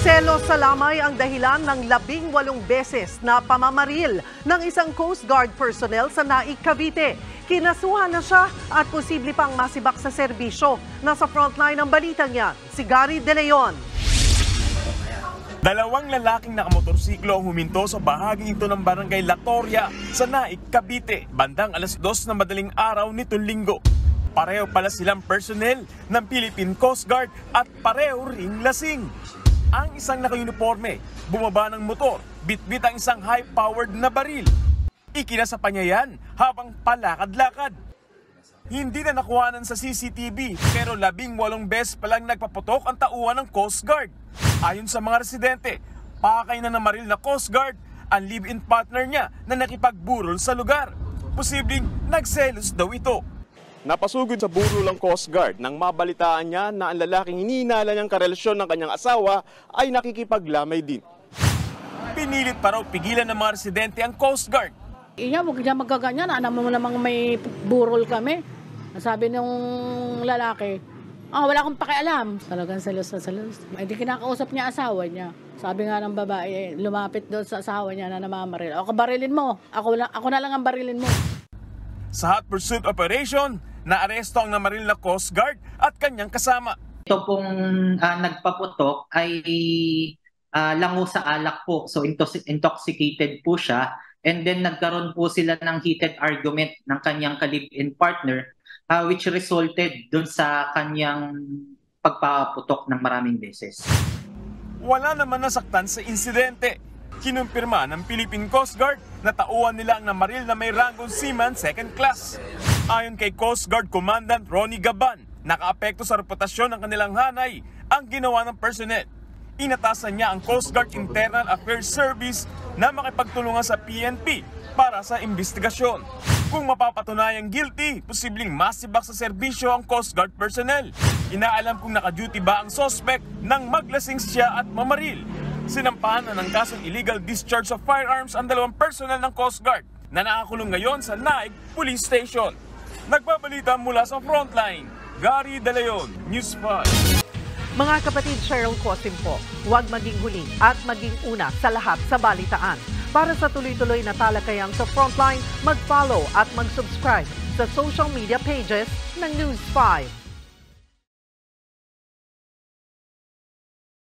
Selos sa lamay ang dahilan ng 18 beses na pamamaril ng isang Coast Guard personnel sa Naik, Cavite. Kinasuhan na siya at posible pang masibak sa serbisyo. Nasa frontline ng balitang yan, si Gary De Leon. Dalawang lalaking nakamotorsiklo ang huminto sa bahaging ito ng barangay Latoria sa Naik, Cavite, bandang 2:00 na madaling araw nitong linggo. Pareho pala silang personnel ng Philippine Coast Guard at pareho ring lasing. Ang isang naka-uniforme, bumaba ng motor, bitbit ang isang high-powered na baril. Ikinasa pa niya yan habang palakad-lakad. Hindi na nakuhanan sa CCTV pero 18 beses palang nagpaputok ang tauhan ng Coast Guard. Ayon sa mga residente, pakay na namaril na Coast Guard ang live-in partner niya na nakipagburol sa lugar. Posibleng nagselos daw ito. Napasugod sa burol ang Coast Guard nang mabalitaan niya na ang lalaking hinihinala niyang karelasyon ng kanyang asawa ay nakikipaglamay din. Pinilit pa raw pigilan ng mga residente ang Coast Guard. Iya, huwag niya magaganyan. Alam mo namang may burol kami. Sabi nung lalaki, wala akong pakialam. Talagang salos na salos. Hindi kinakausap niya asawa niya. Sabi nga ng babae, lumapit doon sa asawa niya na namamaril. O, kabarilin mo. Ako na lang ang barilin mo. Sa hot pursuit operation, naaresto ang namaril na Coast Guard at kanyang kasama. Ito pong nagpaputok ay lango sa alak po. So intoxicated po siya. And then nagkaroon po sila ng heated argument ng kanyang ka-live-in partner which resulted dun sa kanyang pagpaputok ng maraming beses. Wala naman nasaktan sa insidente. Kinumpirma ng Philippine Coast Guard na tauhan nila ang namaril na may ranggong Seaman Second Class. Ayon kay Coast Guard Commandant Ronnie Gaban, nakaapekto sa reputasyon ng kanilang hanay ang ginawa ng personnel. Inatasan niya ang Coast Guard Internal Affairs Service na makipagtulungan sa PNP para sa investigasyon. Kung mapapatunayang guilty, posibleng masibak sa serbisyo ang Coast Guard personnel. Inaalam kung naka-duty ba ang suspect nang maglasing siya at mamaril. Sinampahan na ng kasong illegal discharge of firearms ang 2 personnel ng Coast Guard na nakakulong ngayon sa Naik Police Station. Nagbabalita mula sa frontline, Gary De Leon, News 5. Mga kapatid, Cheryl Cosim po, huwag maging huli at maging una sa lahat sa balitaan. Para sa tuloy-tuloy na talakayan sa Frontline, mag-follow at mag-subscribe sa social media pages ng News 5.